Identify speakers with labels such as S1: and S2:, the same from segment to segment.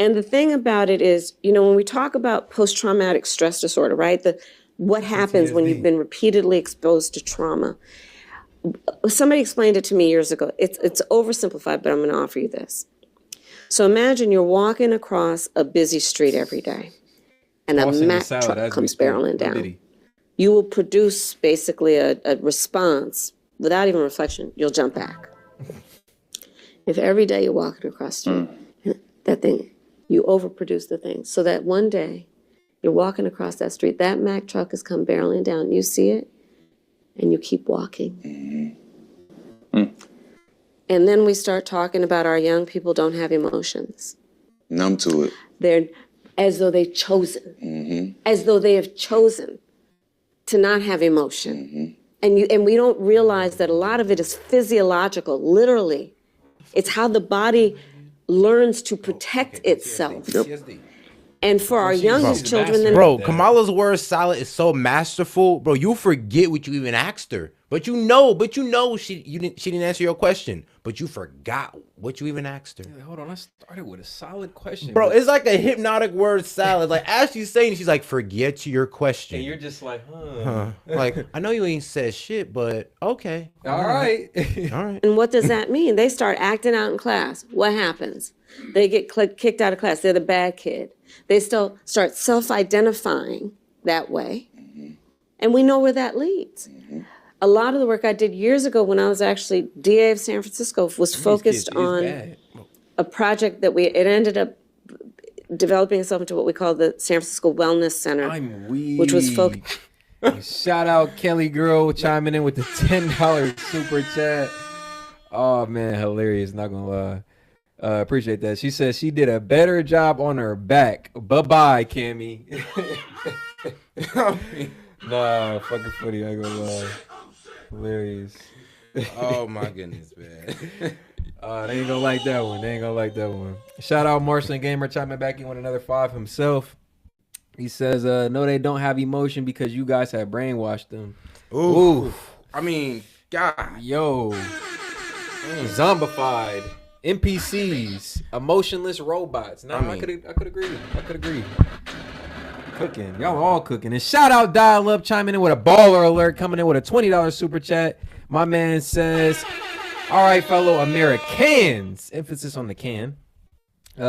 S1: And the thing about it is, when we talk about post-traumatic stress disorder, right? What happens when you've been repeatedly exposed to trauma. Somebody explained it to me years ago. It's oversimplified, but I'm going to offer you this. So imagine you're walking across a busy street every day, and a Mack truck comes barreling down. You will produce basically a response without even reflection. You'll jump back. If every day you're walking across the street, that thing, you overproduce the thing. So that one day you're walking across that street, that Mack truck has come barreling down. You see it, and you keep walking. And then we start talking about our young people don't have emotions.
S2: Numb to it.
S1: They're as though they've chosen, as though they have chosen to not have emotion. And we don't realize that a lot of it is physiological, literally. It's how the body learns to protect itself. And for our youngest children...
S3: Bro, Kamala's word salad is so masterful. Bro, you forget what you even asked her. But you know she didn't answer your question. But you forgot what you even asked her.
S4: Yeah, hold on, I started with a solid question.
S3: Bro, it's like a hypnotic word salad. Like, as she's saying, she's like, forget your question.
S4: And you're just like, huh.
S3: Like, I know you ain't said shit, but okay.
S4: All right.
S3: All right.
S1: And what does that mean? They start acting out in class. What happens? They get kicked out of class. They're the bad kid. They still start self-identifying that way. And we know where that leads. A lot of the work I did years ago when I was actually DA of San Francisco was focused on a project that it ended up developing itself into what we call the San Francisco Wellness Center, which was focused.
S4: Shout out Kelly Girl chiming in with the $10 super chat. Oh man, hilarious, not gonna lie. Appreciate that. She says she did a better job on her back. Bye-bye, Cammy. Nah, fucking funny, I ain't gonna lie. Hilarious.
S3: Oh my goodness, man.
S4: They ain't gonna like that one. Shout out Martian Gamer chiming back in with another 5 himself. He says, no, they don't have emotion because you guys have brainwashed them.
S3: Ooh. I mean, God.
S4: Yo. Zombified. NPCs. Emotionless robots. No, I could agree. Cooking. Y'all all cooking. And shout out Dial Up chiming in with a baller alert, coming in with a $20 super chat. My man says, all right, fellow Americans. Emphasis on the can.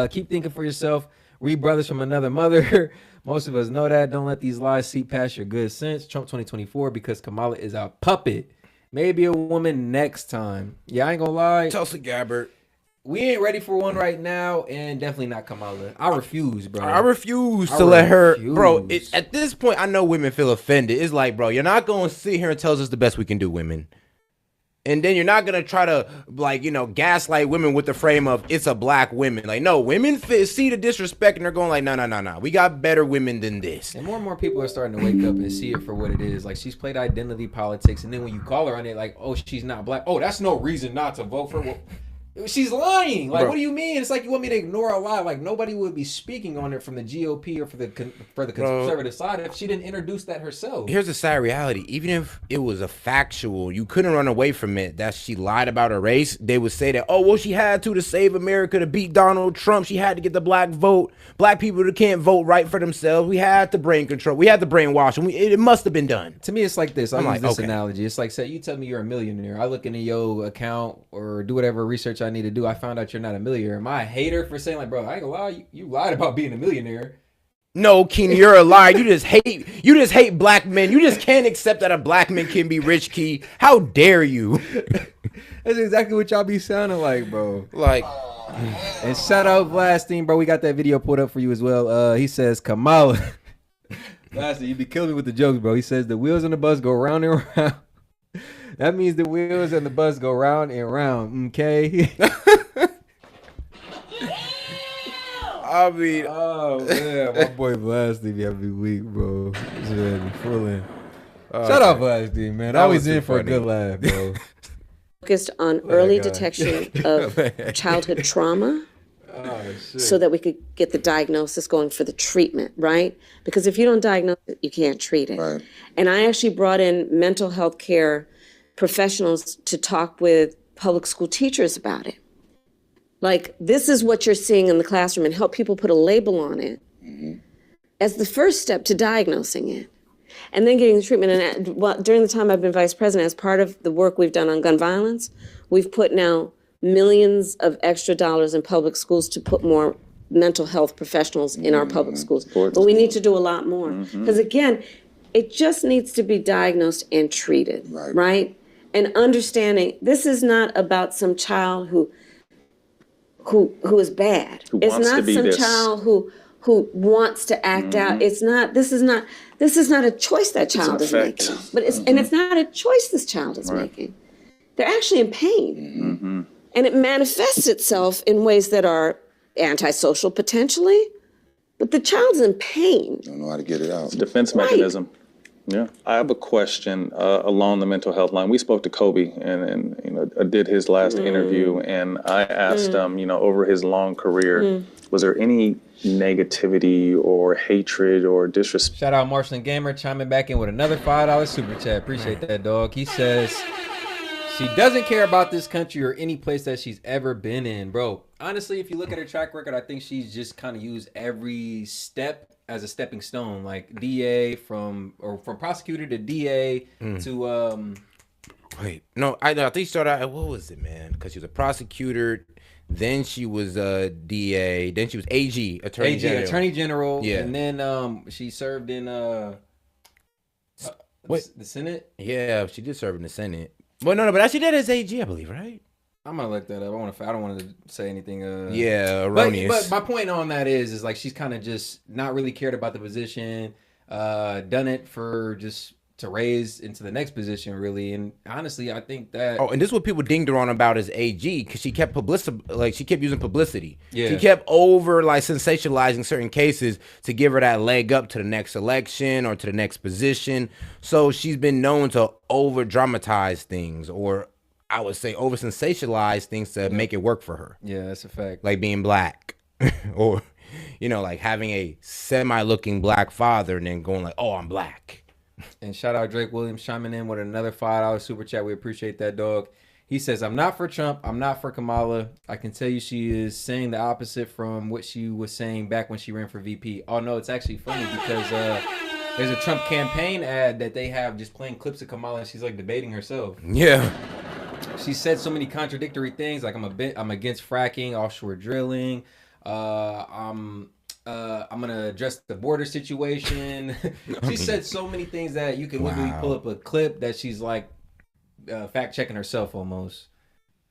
S4: Keep thinking for yourself. We brothers from another mother. Most of us know that. Don't let these lies seep past your good sense. Trump 2024 because Kamala is our puppet. Maybe a woman next time. Yeah, I ain't gonna lie.
S3: Tulsi Gabbard.
S4: We ain't ready for one right now, and definitely not Kamala. I refuse, bro.
S3: I refuse to let her, bro. At this point, I know women feel offended. It's like, bro, you're not going to sit here and tell us the best we can do, women. And then you're not going to try to, like, gaslight women with the frame of it's a black woman. Like, no, women see the disrespect and they're going like, no. We got better women than this.
S4: And more people are starting to wake up and see it for what it is. Like, she's played identity politics. And then when you call her on it, like, oh, she's not black. Oh, that's no reason not to vote for her. She's lying. Like, bro, what do you mean? It's like you want me to ignore a lie. Like, nobody would be speaking on it from the GOP or for the conservative side if she didn't introduce that herself.
S3: Here's the sad reality. Even if it was a factual, you couldn't run away from it that she lied about her race. They would say that, oh, well, she had to save America, to beat Donald Trump. She had to get the black vote. Black people that can't vote right for themselves. We had to brain control. We had to brainwash them. It must have been done.
S4: To me, it's like this. I'll use this analogy. It's like, say you tell me you're a millionaire. I look into your account or do whatever research I need to do. I found out you're not a millionaire. Am I a hater for saying, like, bro, I ain't gonna lie, you lied about being a millionaire?
S3: No, Keenan, you're a liar. You just hate black men. You just can't accept that a black man can be rich, Key. How dare you?
S4: That's exactly what y'all be sounding like, bro.
S3: Like,
S4: and shout out Vlastine, bro. We got that video put up for you as well. He says, Kamala. Vlastine, you be killing me with the jokes, bro. He says the wheels on the bus go round and round. That means the wheels on the bus go round and round, okay?
S3: I mean,
S4: oh man, my boy Vlastine every week, bro. Shout out Vlastine, man. Always in for a good laugh, bro.
S1: Focused on early detection of childhood trauma. So that we could get the diagnosis going for the treatment, right? Because if you don't diagnose it, you can't treat it. Right. And I actually brought in mental health care professionals to talk with public school teachers about it. like, this is what you're seeing in the classroom, and help people put a label on it as the first step to diagnosing it. And then getting the treatment. And during the time I've been vice president, as part of the work we've done on gun violence, we've put now millions of extra dollars in public schools to put more mental health professionals in our public schools. But we need to do a lot more. Because again, it just needs to be diagnosed and treated, right? And understanding this is not about some child who is bad. It's not some child who wants to act out. It's not. This is not a choice that child is making. But it's not a choice this child is making. They're actually in pain, and it manifests itself in ways that are antisocial potentially. But the child's in pain.
S2: Don't know how to get it out.
S5: It's a defense mechanism. Yeah. I have a question along the mental health line. We spoke to Kobe and I did his last interview, and I asked him, over his long career, was there any negativity or hatred or disrespect?
S4: Shout out Marshall Gamer chiming back in with another $5 super chat. Appreciate that, dog. He says she doesn't care about this country or any place that she's ever been in, bro. Honestly, if you look at her track record, I think she's just kind of used every step as a stepping stone, like DA from prosecutor to DA to
S3: Wait, no, I think she started out, what was it, man? Because she was a prosecutor, then she was a DA, then she was AG, Attorney General. Yeah. And then she served in the Senate. Yeah, she did serve in the Senate. Well, no, but she did as AG, I believe, right?
S4: I'm gonna look that up. I don't want to say anything.
S3: Erroneous.
S4: But my point on that is like she's kind of just not really cared about the position. Done it for just to raise into the next position, really. And honestly, I think that.
S3: Oh, and this is what people dinged her on about as AG, because she kept she kept using publicity.
S4: Yeah.
S3: She kept sensationalizing certain cases to give her that leg up to the next election or to the next position. So she's been known to over dramatize things, or I would say over sensationalize things to make it work for her.
S4: Yeah, that's a fact.
S3: Like being black or, like having a semi-looking black father and then going like, oh, I'm black.
S4: And shout out Drake Williams chiming in with another $5 super chat. We appreciate that, dog. He says, I'm not for Trump. I'm not for Kamala. I can tell you she is saying the opposite from what she was saying back when she ran for VP. Oh, no, it's actually funny because there's a Trump campaign ad that they have just playing clips of Kamala and she's like debating herself.
S3: Yeah.
S4: She said so many contradictory things, like I'm against fracking, offshore drilling. I'm gonna address the border situation. She said so many things that you can literally pull up a clip that she's like fact checking herself almost.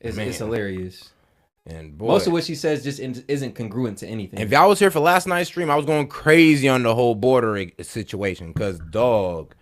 S4: It's hilarious.
S3: And boy,
S4: most of what she says just isn't congruent to anything.
S3: If y'all was here for last night's stream, I was going crazy on the whole border situation because dog.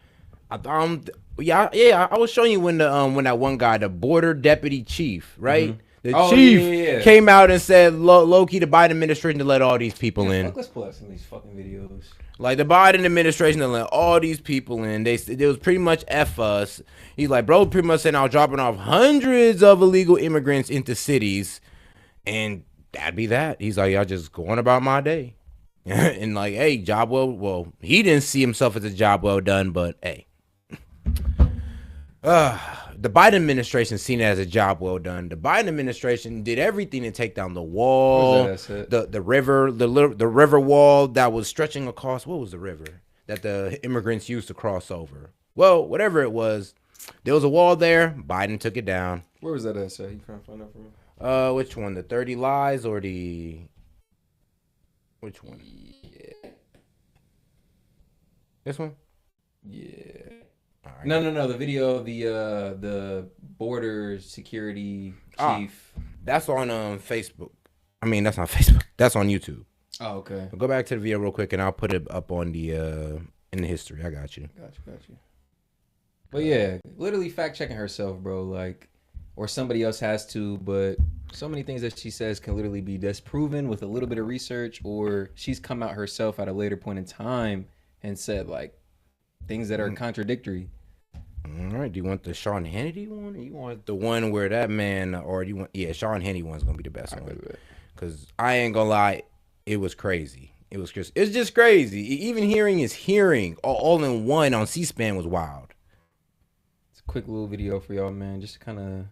S3: I was showing you when that one guy, the border deputy chief, right? The chief came out and said low-key the Biden administration to let all these people in.
S4: Let's pull up some of these fucking videos.
S3: Like the Biden administration to let all these people in. It was pretty much F us. He's like, bro, pretty much saying I was dropping off hundreds of illegal immigrants into cities, and that'd be that. He's like, y'all just going about my day. And like, hey, job well, he didn't see himself as a job well done, but hey. The Biden administration seen it as a job well done. The Biden administration did everything to take down the wall, the river wall that was stretching across. What was the river that the immigrants used to cross over? Well, whatever it was, there was a wall there. Biden took it down.
S4: Where was that essay? You trying to find out for me?
S3: Which one? The 30 Lies or the which one?
S4: Yeah.
S3: This one?
S4: Yeah.
S3: Right.
S4: No. The video of the border security chief.
S3: That's on Facebook. I mean, that's not Facebook. That's on YouTube.
S4: Oh, okay.
S3: Go back to the video real quick, and I'll put it up on the in the history. I got you.
S4: Got you. But yeah, literally fact checking herself, bro. Like, or somebody else has to. But so many things that she says can literally be disproven with a little bit of research, or she's come out herself at a later point in time and said like things that are contradictory.
S3: All right. Do you want the Sean Hannity one, or you want the one where that man, or do you want? Yeah, Sean Hannity one's gonna be the best one. Because I ain't gonna lie, it was crazy. It's just crazy. Even hearing his hearing all in one on C-SPAN was wild.
S4: It's a quick little video for y'all, man. Just to kind of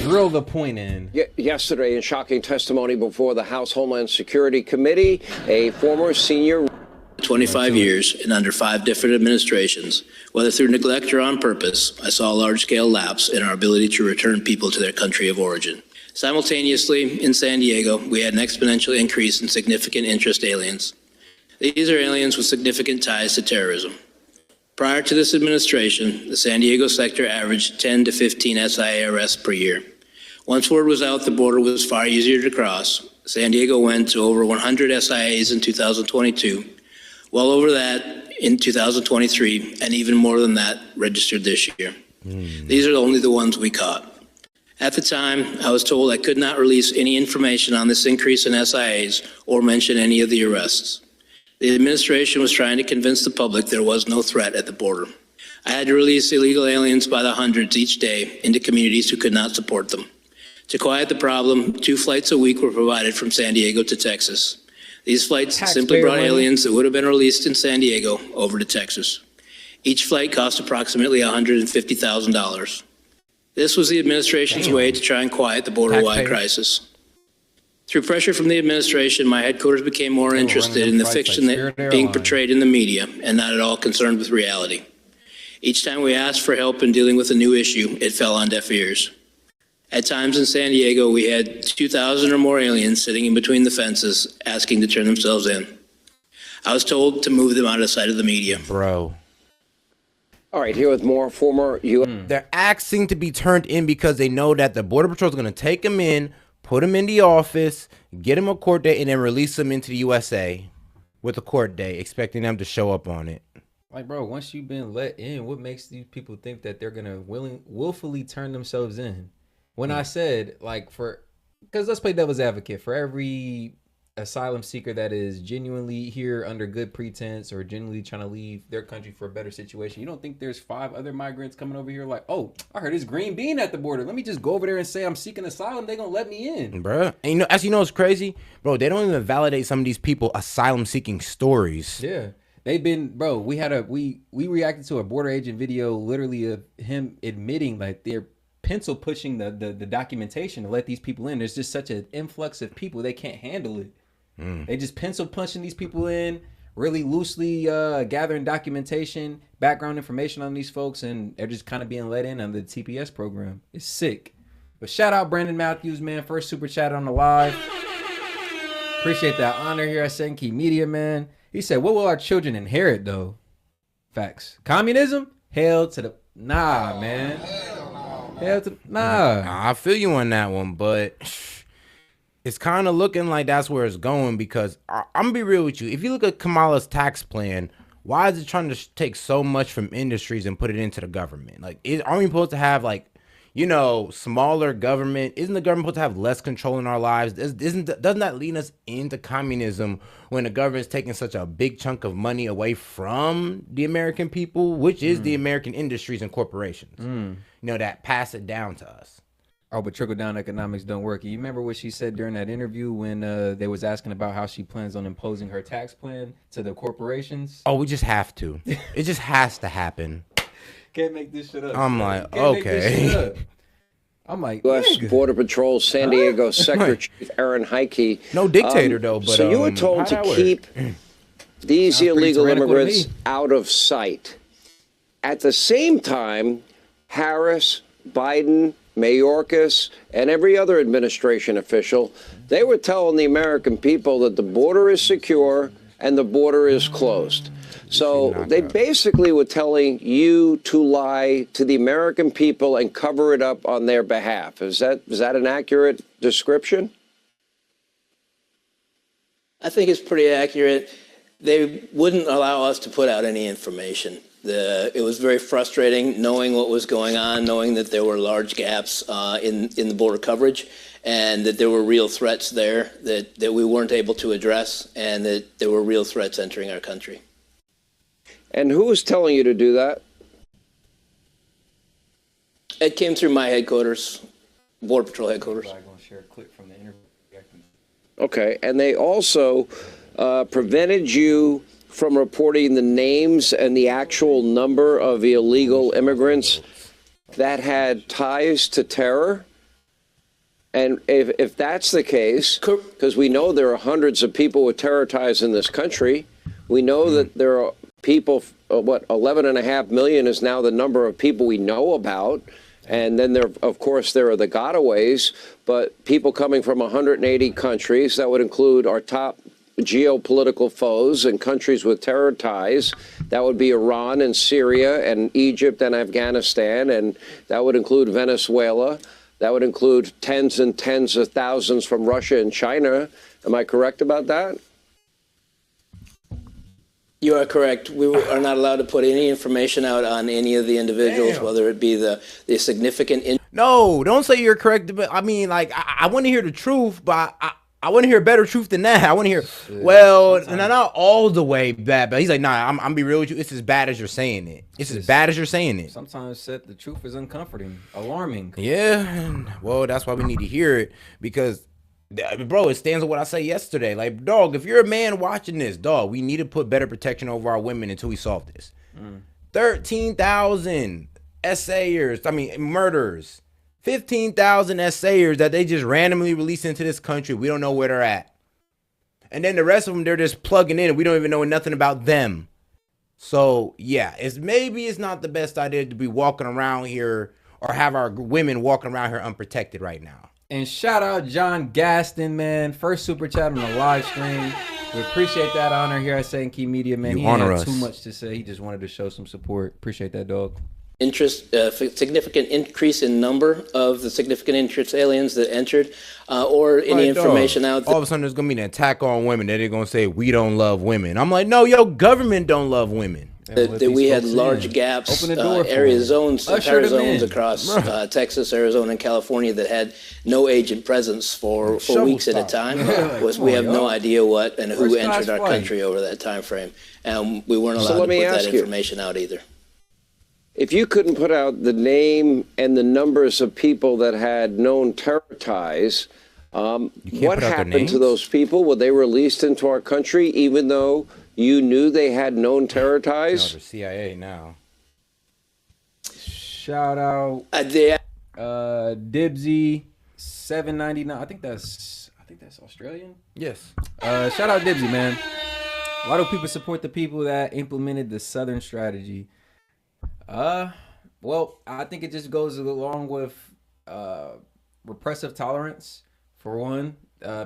S4: drill the point in.
S2: Yesterday, in shocking testimony before the House Homeland Security Committee, a former senior
S6: 25 years and under 5 different administrations, whether through neglect or on purpose, I saw a large-scale lapse in our ability to return people to their country of origin. Simultaneously, in San Diego, we had an exponential increase in significant interest aliens. These are aliens with significant ties to terrorism. Prior to this administration, the San Diego sector averaged 10 to 15 SIA arrests per year. Once word was out the border was far easier to cross, San Diego went to over 100 SIAs in 2022, well over that in 2023, and even more than that registered this year. These are only the ones we caught. At the time, I was told I could not release any information on this increase in SIAs or mention any of the arrests. The administration was trying to convince the public there was no threat at the border. I had to release illegal aliens by the hundreds each day into communities who could not support them. To quiet the problem, 2 flights a week were provided from San Diego to Texas. These flights simply brought aliens that would have been released in San Diego over to Texas. Each flight cost approximately $150,000. This was the administration's way to try and quiet the border-wide crisis. Through pressure from the administration, my headquarters became more interested in the fiction that being portrayed in the media and not at all concerned with reality. Each time we asked for help in dealing with a new issue, it fell on deaf ears. At times in San Diego, we had 2,000 or more aliens sitting in between the fences asking to turn themselves in. I was told to move them out of sight of the media.
S3: Bro.
S2: All right, here with more former U.S.
S3: They're asking to be turned in because they know that the Border Patrol is going to take them in, put them in the office, get them a court date, and then release them into the USA with a court date, expecting them to show up on it.
S4: Like, bro, once you've been let in, what makes these people think that they're going to willfully turn themselves in? When I said, like, because let's play devil's advocate, for every asylum seeker that is genuinely here under good pretense or genuinely trying to leave their country for a better situation, you don't think there's 5 other migrants coming over here like, oh, I heard it's green bean at the border, let me just go over there and say I'm seeking asylum, they gonna let me in,
S3: bro. And as you know, it's crazy, bro. They don't even validate some of these people asylum seeking stories.
S4: Yeah, they've been, bro. We reacted to a border agent video, literally of him admitting like they're pencil pushing the documentation to let these people in. There's just such an influx of people, they can't handle it. They just pencil punching these people in, really loosely gathering documentation, background information on these folks, and they're just kind of being let in under the TPS program. It's sick. But shout out Brandon Matthews, man. First super chat on the live. Appreciate that honor here at Senki Media, man. He said, what will our children inherit, though? Facts. Communism? Hell to the... Nah, man. Hell to... Nah.
S3: I feel you on that one, but... it's kind of looking like that's where it's going because I'm going to be real with you. If you look at Kamala's tax plan, why is it trying to take so much from industries and put it into the government? Like, aren't we supposed to have, like, you know, smaller government? Isn't the government supposed to have less control in our lives? Doesn't that lead us into communism when the government's taking such a big chunk of money away from the American people, which is the American industries and corporations, you know, that pass it down to us?
S4: Oh, but trickle-down economics don't work. You remember what she said during that interview when they was asking about how she plans on imposing her tax plan to the corporations?
S3: Oh, we just have to. It just has to happen.
S4: Can't make this shit up.
S3: I'm like, okay.
S4: I'm like,
S2: U.S. Border Patrol San Diego Sector Chief Aaron Heike.
S3: No dictator, though. But
S2: so you were told to keep these illegal immigrants out of sight. At the same time, Harris, Biden, Mayorkas, and every other administration official, they were telling the American people that the border is secure and the border is closed. So they basically were telling you to lie to the American people and cover it up on their behalf. Is that an accurate description?
S6: I think it's pretty accurate. They wouldn't allow us to put out any information. It was very frustrating knowing what was going on, knowing that there were large gaps in the border coverage and that there were real threats there that we weren't able to address and that there were real threats entering our country.
S2: And who was telling you to do that?
S6: It came through my headquarters, Border Patrol headquarters.
S4: I'm going to share a clip from the interview.
S2: Okay, and they also prevented you from reporting the names and the actual number of illegal immigrants that had ties to terror? And if that's the case, because we know there are hundreds of people with terror ties in this country, we know that there are people, 11.5 million is now the number of people we know about. And then of course, there are the gotaways, but people coming from 180 countries, that would include our top geopolitical foes and countries with terror ties. That would be Iran and Syria and Egypt and Afghanistan, and that would include Venezuela. That would include tens and tens of thousands from Russia and China. Am I correct about that?
S6: You are correct. We are not allowed to put any information out on any of the individuals, whether it be the significant.
S3: No, don't say you're correct. But I mean, like, I want to hear the truth, but I want to hear a better truth than that. I want to hear, well, not all the way bad, but he's like, nah, I'm be real with you. It's as bad as you're saying it. It's as bad as you're saying it.
S4: Sometimes the truth is uncomforting, alarming.
S3: Yeah, well, that's why we need to hear it, because, bro, it stands with what I said yesterday. Like, dog, if you're a man watching this, dog, we need to put better protection over our women until we solve this. 13,000 murderers. 15,000 essayers that they just randomly release into this country. We don't know where they're at. And then the rest of them, they're just plugging in and we don't even know nothing about them. So, yeah, maybe it's not the best idea to be walking around here or have our women walking around here unprotected right now.
S4: And shout out John Gaston, man. First super chat on the live stream. We appreciate that honor here at S.E.T Media, man. He had too much to say. He just wanted to show some support. Appreciate that, dog.
S6: Significant increase in number of the significant interest aliens that entered, or any information out there.
S3: All of a sudden, there's going to be an attack on women. They're going to say, we don't love women. I'm like, no, your government don't love women.
S6: That we had large gaps, entire zones across Texas, Arizona, and California that had no agent presence for weeks at a time. We have no idea what and who entered our country over that time frame, and we weren't allowed to put that information out either.
S2: If you couldn't put out the name and the numbers of people that had known terror ties, what happened to those people? Were they released into our country even though you knew they had known terror ties?
S3: No, the CIA now.
S4: Shout out Dibsy 799. I think that's Australian.
S3: Yes.
S4: Shout out Dibsy, man. Why do people support the people that implemented the Southern strategy? Well, I think it just goes along with repressive tolerance. For one,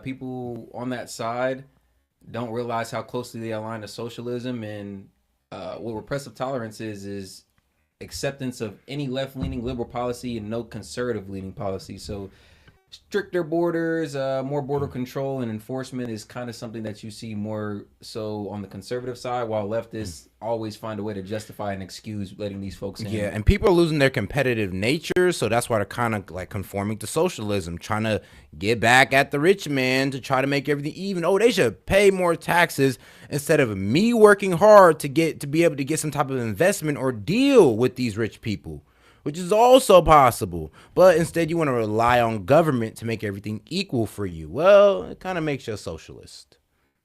S4: people on that side don't realize how closely they align to socialism, and what repressive tolerance is acceptance of any left-leaning liberal policy and no conservative-leaning policy. So stricter borders, more border control and enforcement is kind of something that you see more so on the conservative side, while leftists always find a way to justify and excuse letting these folks in.
S3: Yeah, and people are losing their competitive nature, so that's why they're kind of like conforming to socialism, trying to get back at the rich man to try to make everything even. Oh, they should pay more taxes instead of me working hard to be able to get some type of investment or deal with these rich people, which is also possible. But instead, you want to rely on government to make everything equal for you. Well, it kind of makes you a socialist,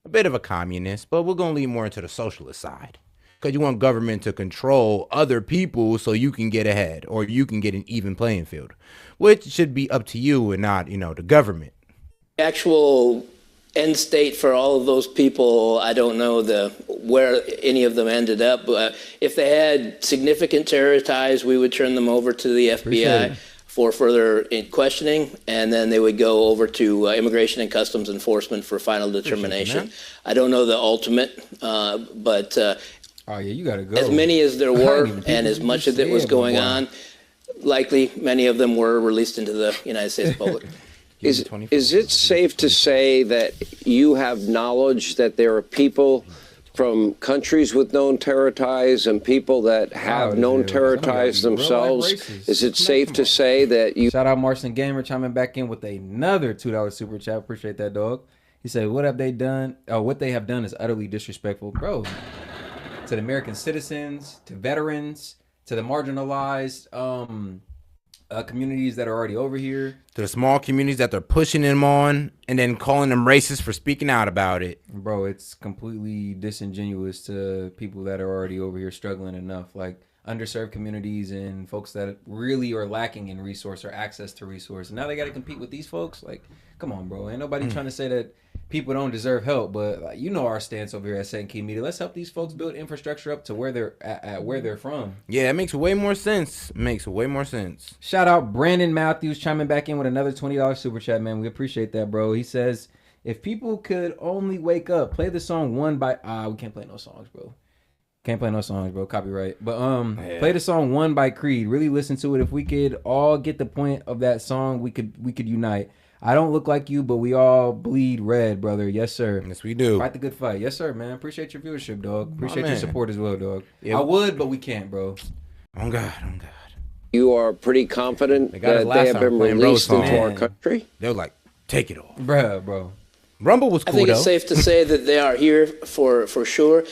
S3: a bit of a communist, but we're going to lean more into the socialist side, because you want government to control other people so you can get ahead or you can get an even playing field, which should be up to you and not, the government.
S6: Actual end state for all of those people, I don't know where any of them ended up. But if they had significant terror ties, we would turn them over to the FBI for further questioning, and then they would go over to Immigration and Customs Enforcement for final determination. I don't know the ultimate, but
S4: oh yeah, you gotta go.
S6: As many as there were, and as much of it was going on, likely many of them were released into the United States public.
S2: Is it safe to say that you have knowledge that there are people from countries with known terror ties and people that have known terror ties themselves? Is it safe to say that you...
S4: Shout out Martian Gamer chiming back in with another $2 super chat. Appreciate that, dog. He said, what have they done? What they have done is utterly disrespectful. Bro, to the American citizens, to veterans, to the marginalized communities that are already over here,
S3: to the small communities that they're pushing them on and then calling them racist for speaking out about it.
S4: Bro, it's completely disingenuous to people that are already over here struggling enough. Like, underserved communities and folks that really are lacking in resource or access to resource. And now they got to compete with these folks. Like, come on, bro. Ain't nobody trying to say that people don't deserve help, but like, you know our stance over here at S.E.T Media. Let's help these folks build infrastructure up to where they're at where they're from.
S3: Yeah, it makes way more sense. Makes way more sense.
S4: Shout out Brandon Matthews chiming back in with another $20 super chat, man. We appreciate that, bro. He says, if people could only wake up, play the song One by we can't play no songs, bro. Can't play no songs, bro. Copyright. But play the song One by Creed. Really listen to it. If we could all get the point of that song, we could unite. I don't look like you, but we all bleed red, brother. Yes, sir.
S3: Yes, we do.
S4: Fight the good fight. Yes, sir, man. Appreciate your viewership, dog. Appreciate
S3: man.
S4: your support as well, dog.
S3: Yeah.
S4: I would, but we can't, bro.
S3: Oh God, oh God.
S2: You are pretty confident
S3: They got us
S2: that
S3: last
S2: they have
S3: time
S2: been
S3: playing
S2: released
S3: Rose
S2: into our
S4: song.
S2: country?
S3: They were like, take it off.
S4: Bro.
S3: Rumble was
S6: I
S3: cool
S6: think
S3: though.
S6: it's safe to say that they are here for sure.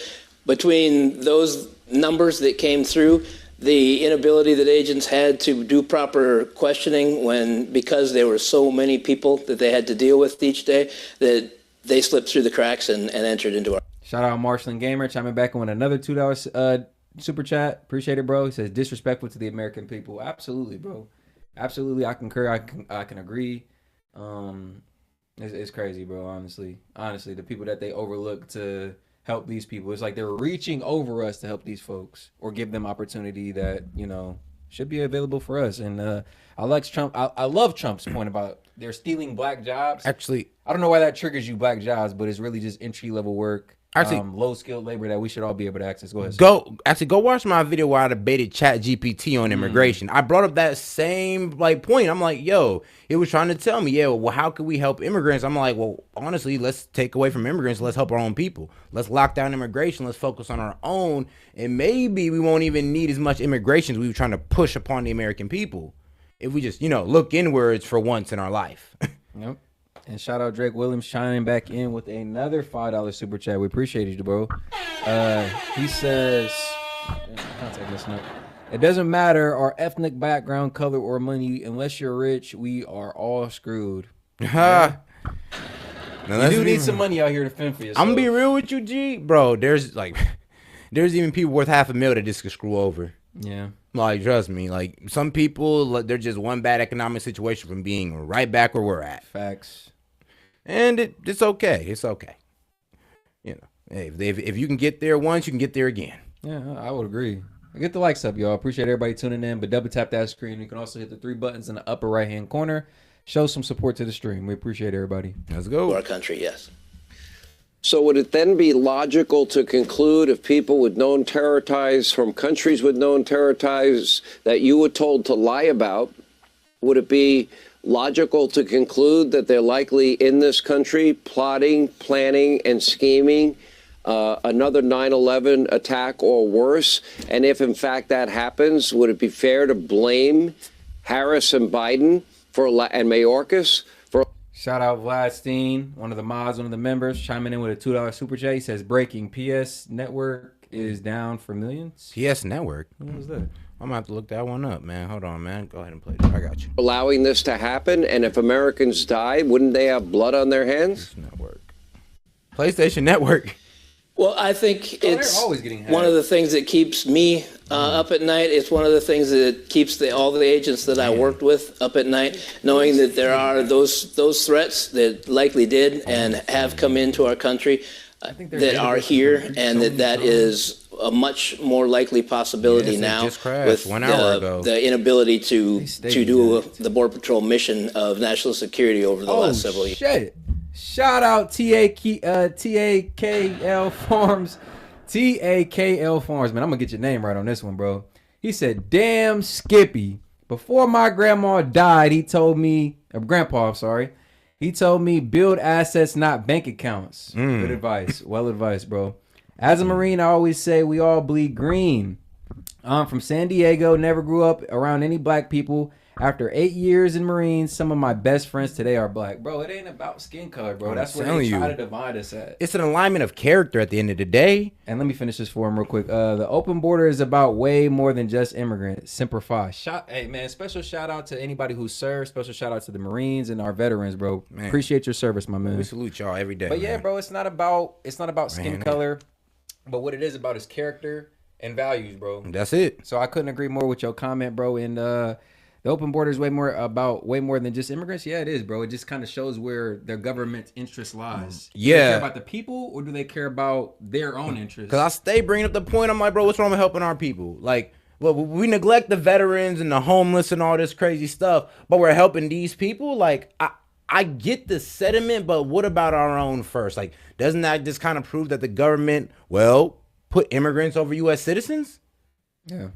S6: Between those numbers that came through, the inability that agents had to do proper questioning because there were so many people that they had to deal with each day, that they slipped through the cracks and entered into our.
S4: Shout out Marshland Gamer chiming back in with another $2 super chat. Appreciate it, bro. He says disrespectful to the American people. Absolutely, bro. Absolutely, I concur. I can agree. It's crazy, bro. Honestly, the people that they overlook to help these people, it's like they're reaching over us to help these folks or give them opportunity that should be available for us. And I like Trump. I love Trump's point about they're stealing black jobs.
S3: Actually,
S4: I don't know why that triggers you, black jobs, but it's really just entry level work.
S3: Actually,
S4: low skilled labor that we should all be able to access. Go ahead.
S3: Go watch my video where I debated ChatGPT on immigration. I brought up that same point. I'm like, yo, it was trying to tell me, yeah, well, how could we help immigrants? I'm like, well, honestly, let's take away from immigrants. Let's help our own people. Let's lock down immigration. Let's focus on our own, and maybe we won't even need as much immigration as we were trying to push upon the American people if we just look inwards for once in our life.
S4: Yep. And shout out Drake Williams chiming back in with another $5 super chat. We appreciate you, bro. He says, contact listener, it doesn't matter our ethnic background, color, or money. Unless you're rich, we are all screwed.
S3: Now,
S4: you do need some money out here to fend for yourself.
S3: I'm gonna be real with you, G, bro. There's even people worth $500,000 that just could screw over.
S4: Yeah.
S3: Like, trust me. Like, some people, they're just one bad economic situation from being right back where we're at.
S4: Facts.
S3: And it's okay. It's okay. Hey, if you can get there once, you can get there again.
S4: Yeah, I would agree. Get the likes up, y'all. Appreciate everybody tuning in. But double tap that screen. You can also hit the 3 buttons in the upper right hand corner. Show some support to the stream. We appreciate everybody.
S3: Let's go.
S6: Our country, yes.
S2: So would it then be logical to conclude if people with known terror ties from countries with known terror ties that you were told to lie about, would it be logical to conclude that they're likely in this country plotting, planning, and scheming another 9/11 attack or worse? And if in fact that happens, would it be fair to blame Harris and Biden and Mayorkas for?
S4: Shout out Vladstein, one of the mods, one of the members, chiming in with a $2 super chat. He says, breaking, PS Network is down for millions.
S3: PS Network?
S4: What was that?
S3: I'm gonna have to look that one up, man. Hold on, man. Go ahead and play it. I got you.
S2: Allowing this to happen, and if Americans die, wouldn't they have blood on their hands?
S3: Network. PlayStation Network.
S6: Well, I think it's
S4: always getting
S6: one of the things that keeps me up at night. It's one of the things that keeps all the agents that I worked with up at night, knowing that there are those threats that likely did and have come into our country that are here, and that is a much more likely possibility now with
S3: 1 hour ago.
S6: the inability to do the Border Patrol mission of national security over the last several years.
S4: Shit. Shout out TAKL Farms. TAKL Farms, man. I'm going to get your name right on this one, bro. He said, damn Skippy. Before my grandma died, he told me, grandpa, I'm sorry. He told me build assets, not bank accounts. Good advice. Well advice, bro. As a Marine, I always say we all bleed green. I'm from San Diego, never grew up around any black people. After 8 years in Marines, some of my best friends today are black. Bro, it ain't about skin color, bro. That's where they try to divide us at.
S3: It's an alignment of character at the end of the day.
S4: And let me finish this for him real quick. The open border is about way more than just immigrants. Semper Fi. Hey, man, special shout out to anybody who serves. Special shout out to the Marines and our veterans, bro. Man. Appreciate your service, my man.
S3: We salute y'all every day.
S4: But yeah, bro, it's not about skin color. But what it is about is character and values, bro.
S3: That's it.
S4: So I couldn't agree more with your comment, bro. And the open border is way more than just immigrants. Yeah, it is, bro. It just kind of shows where their government's interest lies. Do they care about the people, or do they care about their own interests?
S3: Because I stay bringing up the point. I'm like, bro, what's wrong with helping our people? Like, well, we neglect the veterans and the homeless and all this crazy stuff, but we're helping these people. Like, I get the sentiment, but what about our own first? Like, doesn't that just kind of prove that the government, well, put immigrants over U.S. citizens?
S4: Yeah.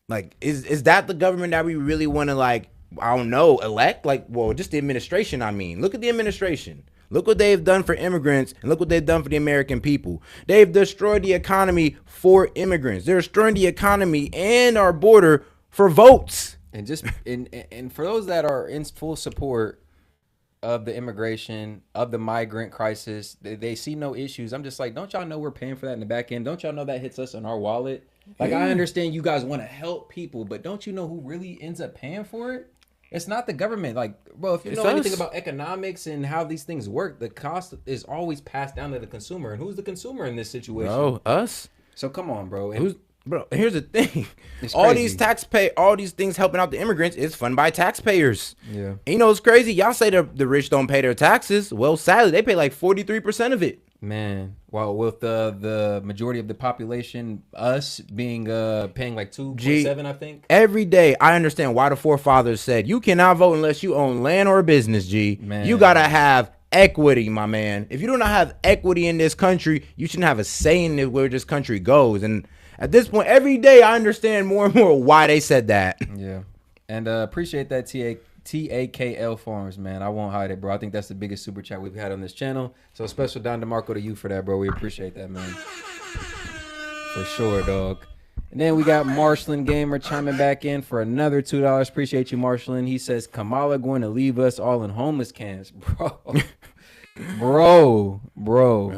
S3: Like, is that the government that we really want to, like, I don't know, elect? Like, well, just the administration, I mean. Look at the administration. Look what they've done for immigrants, and look what they've done for the American people. They've destroyed the economy for immigrants. They're destroying the economy and our border for votes.
S4: And just and for those that are in full support of the immigration, of the migrant crisis, they see no issues. I'm just like, don't y'all know we're paying for that in the back end? Don't y'all know that hits us in our wallet? Like, I understand you guys want to help people, but don't you know who really ends up paying for it? It's not the government. Like, bro, if you know anything about economics and how these things work, the cost is always passed down to the consumer. And who's the consumer in this situation?
S3: Oh, us.
S4: So come on, bro.
S3: Bro, here's the thing. All these things helping out the immigrants is funded by taxpayers.
S4: Yeah.
S3: And you know, it's crazy. Y'all say the rich don't pay their taxes. Well, sadly, they pay like 43% of it.
S4: Man, well, with the majority of the population, us being paying like 2.7, I think.
S3: Every day, I understand why the forefathers said you cannot vote unless you own land or a business. G,
S4: man.
S3: You gotta have equity, my man. If you do not have equity in this country, you shouldn't have a say in where this country goes. And at this point, every day, I understand more and more why they said that.
S4: Yeah, and appreciate that TAKL Farms, man. I won't hide it, bro. I think that's the biggest super chat we've had on this channel. So special Don DeMarco to you for that, bro. We appreciate that, man. For sure, dog. And then we got Marshland Gamer chiming back in for another $2. Appreciate you, Marshland. He says, Kamala going to leave us all in homeless camps, bro. Bro.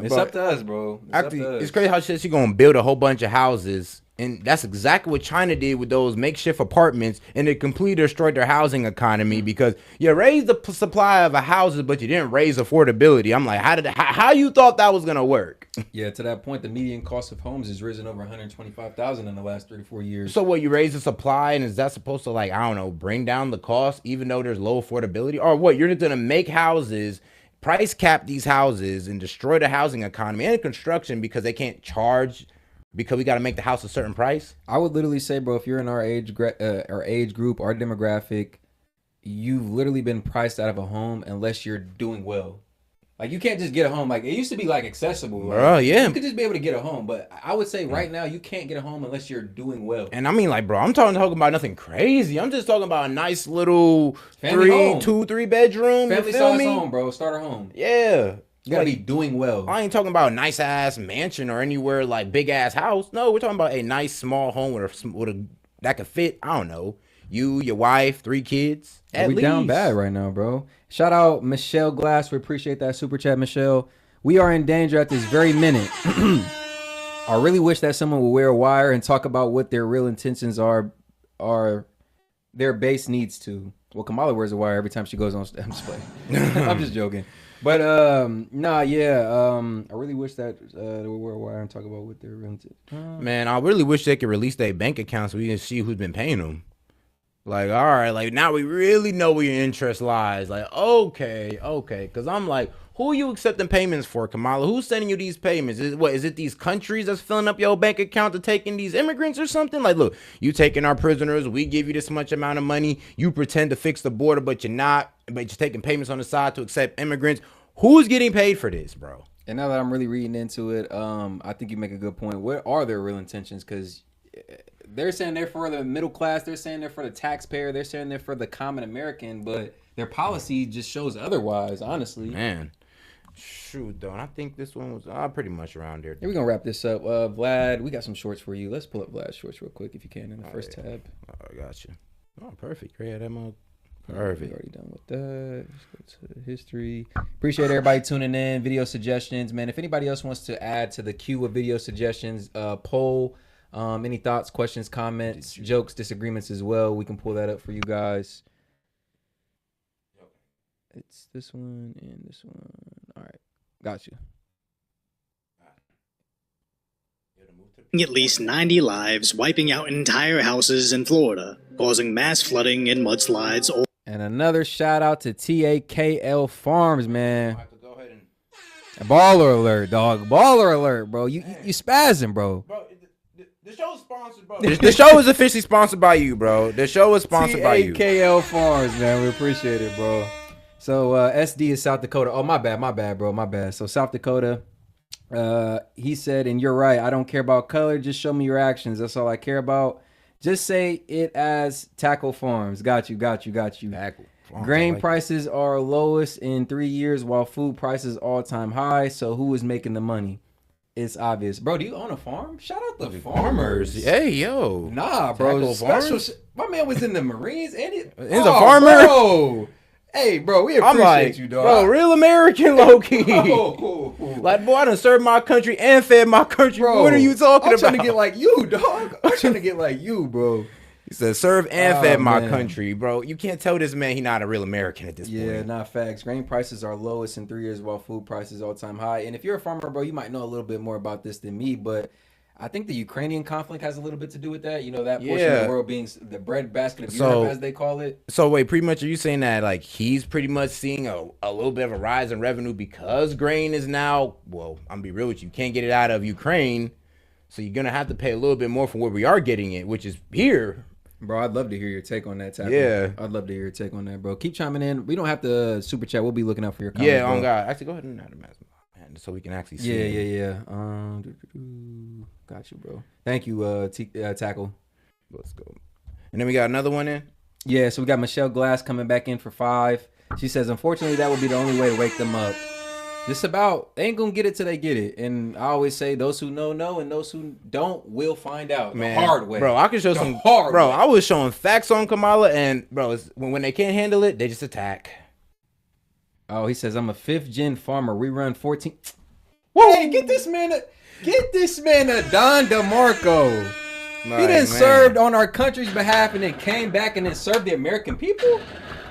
S4: It's up to us, bro.
S3: It's crazy how she's going to build a whole bunch of houses. And that's exactly what China did with those makeshift apartments, and it completely destroyed their housing economy because you raised the supply of houses, but you didn't raise affordability. I'm like, how you thought that was gonna work?
S4: Yeah, to that point, the median cost of homes has risen over $125,000 in the last 3 to 4 years.
S3: So what? You raise the supply, and is that supposed to, like, I don't know, bring down the cost, even though there's low affordability, or what? You're just gonna make houses, price cap these houses, and destroy the housing economy and construction because they can't charge. Because we got to make the house a certain price.
S4: I would literally say, bro, if you're in our age group, our demographic, you've literally been priced out of a home unless you're doing well. Like, you can't just get a home. Like, it used to be, like, accessible. Right?
S3: Bro, yeah.
S4: You could just be able to get a home. But I would say right now, you can't get a home unless you're doing well.
S3: And I mean, like, bro, I'm talking about nothing crazy. I'm just talking about a nice little
S4: Family
S3: 2-3 bedroom.
S4: Family size home, bro. Start a home.
S3: Yeah.
S4: You gotta be doing well.
S3: I ain't talking about a nice ass mansion or anywhere like big ass house. No, we're talking about a nice small home with a that could fit. I don't know, you, your wife, 3 kids.
S4: We down bad right now, bro. Shout out Michelle Glass. We appreciate that super chat, Michelle. We are in danger at this very minute. I really wish that someone would wear a wire and talk about what their real intentions are their base needs to. Well, Kamala wears a wire every time she goes on display. I'm just joking. But I really wish that they would wear a wire and talk about what they're rented.
S3: Man, I really wish they could release their bank accounts so we can see who's been paying them. Like, all right, like now we really know where your interest lies. Like, okay, because I'm like, who are you accepting payments for, Kamala? Who's sending you these payments? Is it these countries that's filling up your bank account to take in these immigrants or something? Like, look, you taking our prisoners, we give you this much amount of money, you pretend to fix the border, but you're not, but you're taking payments on the side to accept immigrants. Who's getting paid for this, bro?
S4: And now that I'm really reading into it, I think you make a good point. What are their real intentions? Because they're saying they're for the middle class, they're saying they're for the taxpayer, they're saying they're for the common American, but their policy just shows otherwise, honestly.
S3: Man. Shoot, though. I think this one was pretty much around there.
S4: Here, we're going to wrap this up. Vlad, we got some shorts for you. Let's pull up Vlad's shorts real quick if you can in the first tab.
S3: I got you. Oh, perfect. Great. Perfect.
S4: We already done with that. Let's go to history. Appreciate everybody tuning in. Video suggestions, man. If anybody else wants to add to the queue of video suggestions, poll, any thoughts, questions, comments, jokes, disagreements as well, we can pull that up for you guys. It's this one and this one. All right. Got you.
S7: At least 90 lives, wiping out entire houses in Florida, causing mass flooding and mudslides.
S4: And another shout out to TAKL Farms, man. Baller alert, dog. Baller alert, bro. You spazzing, bro.
S3: The show is sponsored, bro. The show is officially sponsored by you, bro. The show is sponsored by you.
S4: TAKL Farms, man. We appreciate it, bro. So SD is South Dakota. Oh, my bad, bro. My bad. So South Dakota, he said, and you're right, I don't care about color. Just show me your actions. That's all I care about. Just say it as Tackle Farms. Got you.
S3: Tackle.
S4: Grain prices are lowest in 3 years while food prices all-time high. So who is making the money? It's obvious. Bro, do you own a farm? Shout out the farmers.
S3: Hey, yo.
S4: Nah, bro.
S3: Farmers?
S4: My man was in the Marines and he's
S3: a farmer?
S4: Bro. Hey, bro, we appreciate you, dog.
S3: Bro, real American, low-key.
S4: Bro.
S3: Like, boy, I done served my country and fed my country. Bro, what are you talking about?
S4: I'm trying to get like you, dog. I'm trying to get like you, bro.
S3: He said, serve and fed my country, bro. You can't tell this man he not a real American at this point.
S4: Yeah, not facts. Grain prices are lowest in 3 years while food prices all-time high. And if you're a farmer, bro, you might know a little bit more about this than me, but I think the Ukrainian conflict has a little bit to do with that. You know, that portion of the world being the bread basket of Europe, as they call it.
S3: So wait, pretty much are you saying that like he's pretty much seeing a little bit of a rise in revenue because grain is now, well, I'm gonna be real with you, can't get it out of Ukraine, so you're gonna have to pay a little bit more for where we are getting it, which is here.
S4: Bro, I'd love to hear your take on that, Tackle.
S3: Yeah.
S4: I'd love to hear your take on that, bro. Keep chiming in. We don't have to super chat. We'll be looking out for your comments.
S3: Yeah,
S4: bro.
S3: on God. Actually, go ahead and add a mask, man, so we can actually see.
S4: Yeah. Got you, bro. Thank you, Tackle.
S3: Let's go. And then we got another one in.
S4: Yeah, so we got Michelle Glass coming back in for 5. She says, unfortunately, that would be the only way to wake them up. This about, they ain't gonna get it till they get it. And I always say, those who know, and those who don't will find out.
S3: Man,
S4: the hard way.
S3: Bro, I can show some
S4: hard
S3: bro,
S4: way.
S3: I was showing facts on Kamala, and bro, when they can't handle it, they just attack.
S4: Oh, he says, I'm a 5th-gen farmer. We run 14. Whoa, hey, get this man a Don DeMarco. Like, he done served on our country's behalf and then came back and then served the American people?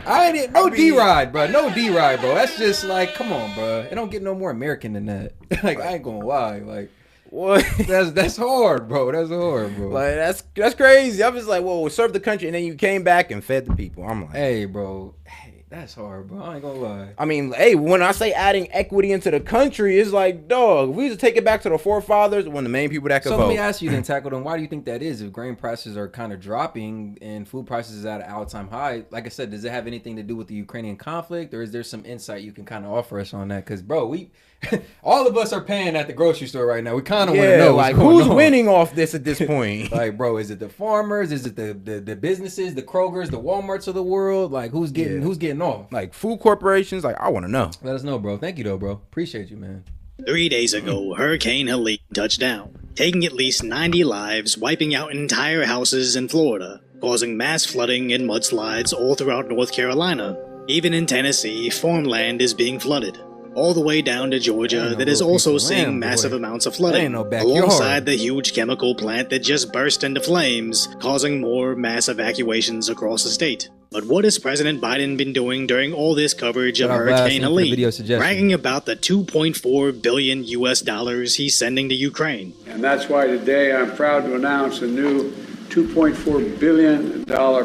S4: D-Ride, bro. No D-Ride, bro. That's just like, come on, bro. It don't get no more American than that. Like, I ain't gonna lie. Like,
S3: what?
S4: That's hard, bro. That's hard, bro.
S3: Like, that's crazy. I'm just like, whoa, serve the country, and then you came back and fed the people. I'm like,
S4: hey, bro. Hey, that's hard, bro. I ain't gonna lie.
S3: I mean, hey, when I say adding equity into the country, it's like, dog, we just take it back to the forefathers, one of the main people that could vote.
S4: So let me ask you then, Tackle, then why do you think that is? If grain prices are kind of dropping and food prices is at an all-time high, like I said, does it have anything to do with the Ukrainian conflict, or is there some insight you can kind of offer us on that? Because, bro, we all of us are paying at the grocery store right now. We kind of want to know,
S3: like, who's winning off this at this point?
S4: Like, bro, is it the farmers? Is it the businesses, the Krogers, the Walmarts of the world? Like, who's getting off?
S3: Like, food corporations? Like, I want to know.
S4: Let us know, bro. Thank you, though, bro. Appreciate you, man.
S7: 3 days ago, Hurricane Helene touched down, taking at least 90 lives, wiping out entire houses in Florida, causing mass flooding and mudslides all throughout North Carolina. Even in Tennessee, farmland is being flooded. All the way down to Georgia, that is also seeing massive amounts of flooding, alongside the huge chemical plant that just burst into flames, causing more mass evacuations across the state. But what has President Biden been doing during all this coverage of Hurricane Helene? Bragging about the $2.4 billion he's sending to Ukraine.
S8: And that's why today I'm proud to announce a new $2.4 billion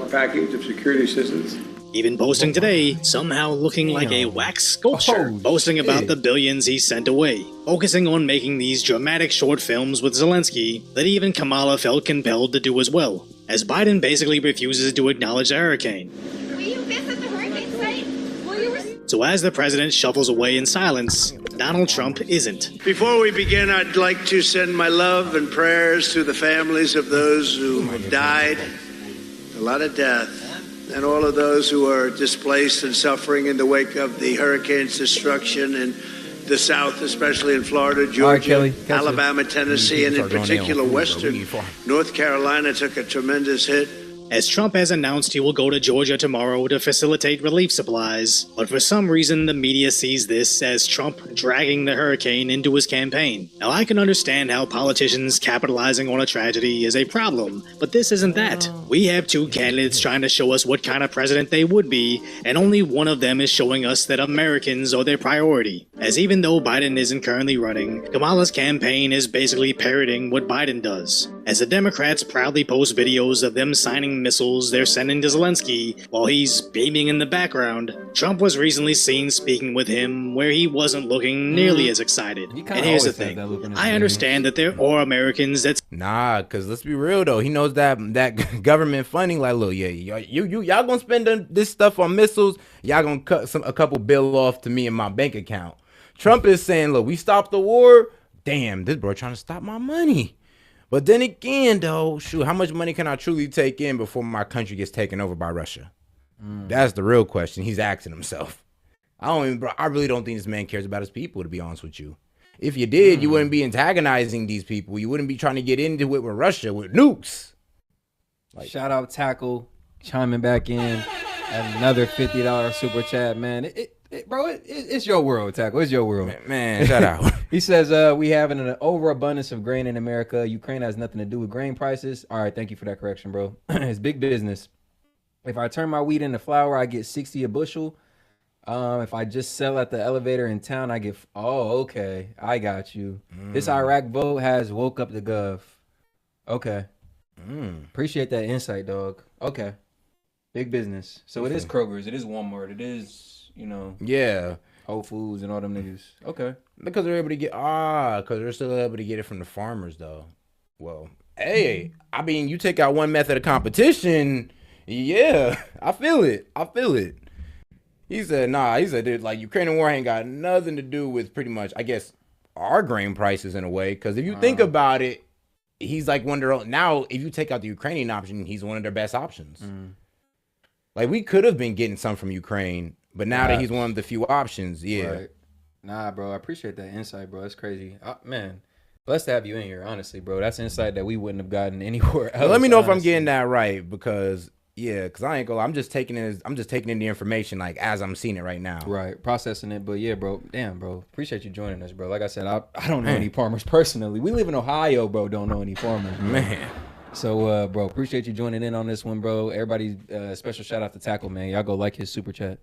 S8: package of security assistance.
S7: Even posting today, somehow looking like a wax sculpture, boasting about the billions he sent away, focusing on making these dramatic short films with Zelensky that even Kamala felt compelled to do as well, as Biden basically refuses to acknowledge the hurricane.
S9: Will you visit the hurricane site? Will you
S7: So as the president shuffles away in silence, Donald Trump isn't.
S10: Before we begin, I'd like to send my love and prayers to the families of those who have died, a lot of death, and all of those who are displaced and suffering in the wake of the hurricane's destruction in the South, especially in Florida, Georgia, Alabama, Tennessee, and in particular Western North Carolina took a tremendous hit.
S7: as Trump has announced he will go to Georgia tomorrow to facilitate relief supplies. But for some reason, the media sees this as Trump dragging the hurricane into his campaign. Now, I can understand how politicians capitalizing on a tragedy is a problem, but this isn't that. We have two candidates trying to show us what kind of president they would be, and only one of them is showing us that Americans are their priority. As even though Biden isn't currently running, Kamala's campaign is basically parroting what Biden does. As the Democrats proudly post videos of them signing missiles they're sending to Zelensky while he's beaming in the background, Trump was recently seen speaking with him where he wasn't looking nearly as excited. And here's the thing, I understand that there are Americans that
S3: cause let's be real though, he knows that government funding, like, look, yeah, y'all gonna spend this stuff on missiles, y'all gonna cut a couple bill off to me in my bank account. Trump is saying, look, we stopped the war, damn, this bro trying to stop my money. But then again, though, shoot, how much money can I truly take in before my country gets taken over by Russia? That's the real question he's asking himself. I really don't think this man cares about his people, to be honest with you. If you did, you wouldn't be antagonizing these people. You wouldn't be trying to get into it with Russia with nukes.
S4: Like, shout out Tackle chiming back in at another $50 super chat, man. Bro, it's your world, Tackle. It's your world.
S3: Man, shout out.
S4: He says, we have an overabundance of grain in America. Ukraine has nothing to do with grain prices. All right, thank you for that correction, bro. It's big business. If I turn my wheat into flour, I get 60 a bushel. If I just sell at the elevator in town, I get... Oh, okay. I got you. This Iraq vote has woke up the gov. Okay. Appreciate that insight, dog. Okay. Big business. So it is Kroger's. It is Walmart. It is...
S3: yeah,
S4: Whole Foods and all them niggas. Okay,
S3: because they're able to get because they're still able to get it from the farmers though. Well, hey, I mean, you take out one method of competition, yeah, I feel it. He said, dude, like, Ukraine war ain't got nothing to do with pretty much, I guess, our grain prices in a way. Because if you think about it, he's like now. If you take out the Ukrainian option, he's one of their best options. Like, we could have been getting some from Ukraine. But now that he's one of the few options, yeah.
S4: Right. Nah, bro, I appreciate that insight, bro. That's crazy. Man, blessed to have you in here, honestly, bro. That's insight that we wouldn't have gotten anywhere else.
S3: Let me know if I'm getting that right, because I ain't gonna lie, I'm just taking in the information like as I'm seeing it right now.
S4: Right, processing it. But yeah, bro, damn, bro, appreciate you joining us, bro. Like I said, I don't know any farmers personally. We live in Ohio, bro. Don't know any farmers, bro. Man. So, bro, appreciate you joining in on this one, bro. Everybody, special shout out to Tackle, man. Y'all go like his super chat.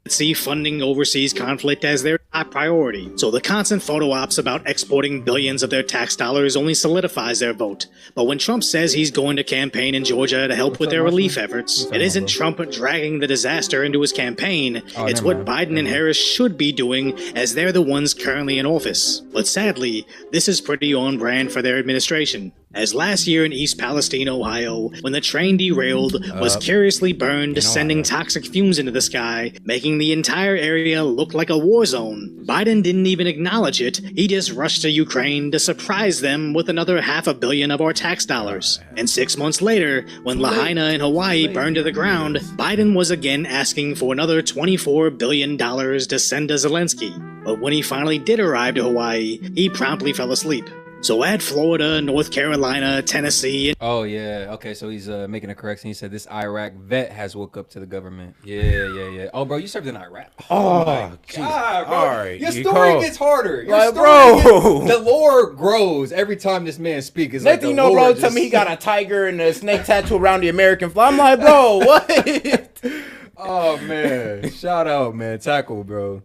S7: See funding overseas conflict as their top priority. So the constant photo ops about exporting billions of their tax dollars only solidifies their vote. But when Trump says he's going to campaign in Georgia to help with their relief efforts, it isn't Trump dragging the disaster into his campaign. It's what Biden and Harris should be doing, as they're the ones currently in office. But sadly, this is pretty on brand for their administration. As last year in East Palestine, Ohio, when the train derailed, was curiously burned, sending toxic fumes into the sky, making the entire area look like a war zone. Biden didn't even acknowledge it. He just rushed to Ukraine to surprise them with another $500 million of our tax dollars. And 6 months later, when Lahaina in Hawaii burned to the ground, Biden was again asking for another $24 billion to send to Zelensky. But when he finally did arrive to Hawaii, he promptly fell asleep. So add Florida, North Carolina, Tennessee.
S4: Oh, yeah. Okay, so he's making a correction. He said this Iraq vet has woke up to the government. Yeah. Oh, bro, you served in Iraq.
S3: Oh, my God, bro. All right.
S4: Your story gets harder. The lore grows every time this man speaks.
S3: Next thing you know, bro, tell me he got a tiger and a snake tattoo around the American flag. I'm like, bro, what?
S4: Oh, man. Shout out, man. Tackle, bro.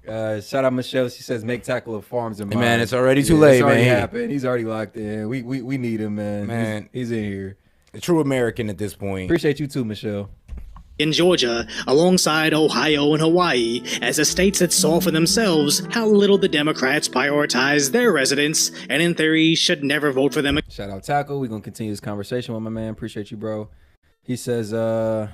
S4: Shout out Michelle. She says make Tackle of farms and mines.
S3: Man, it's already too late, man.
S4: Happened. He's already locked in. We need him, man.
S3: Man,
S4: he's in here.
S3: A true American at this point.
S4: Appreciate you too, Michelle.
S7: In Georgia, alongside Ohio and Hawaii, as the states that saw for themselves how little the Democrats prioritize their residents, and in theory should never vote for them.
S4: Shout out Tackle. We're gonna continue this conversation with my man. Appreciate you, bro. He says, I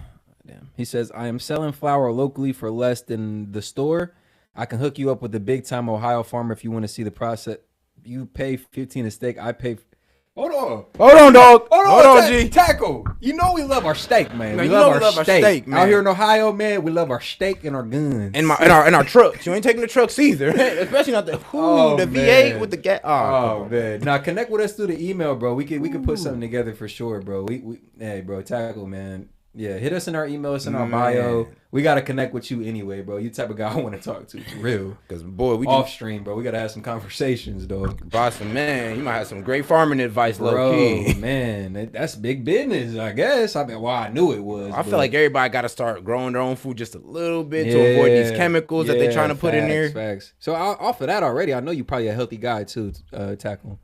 S4: am selling flour locally for less than the store. I can hook you up with the big time Ohio farmer if you want to see the process. You pay $15 a steak. I pay Hold on,
S3: dog.
S4: Hold on,
S3: G.
S4: Tackle. You know we love our steak, man.
S3: Man,
S4: we
S3: you know
S4: love our steak,
S3: man.
S4: Out here in Ohio, man, we love our steak and our guns.
S3: And our trucks. You ain't taking the trucks either, especially not the V8
S4: man.
S3: with the gas.
S4: Oh man, now connect with us through the email, bro. We can put something together for sure, bro. Hey, bro, Tackle, man. Yeah, hit us in our email, it's in our bio. We gotta connect with you anyway, bro. You the type of guy I want to talk to, for real.
S3: Cause boy, we
S4: off stream, bro. We gotta have some conversations, dog.
S3: Boston, man, you might have some great farming advice, low key.
S4: Man, that's big business, I guess. I mean, well, I knew it was.
S3: I feel like everybody got to start growing their own food just a little bit to avoid these chemicals that they're trying to put in there.
S4: Facts. So off of that already, I know you're probably a healthy guy too, Tackle.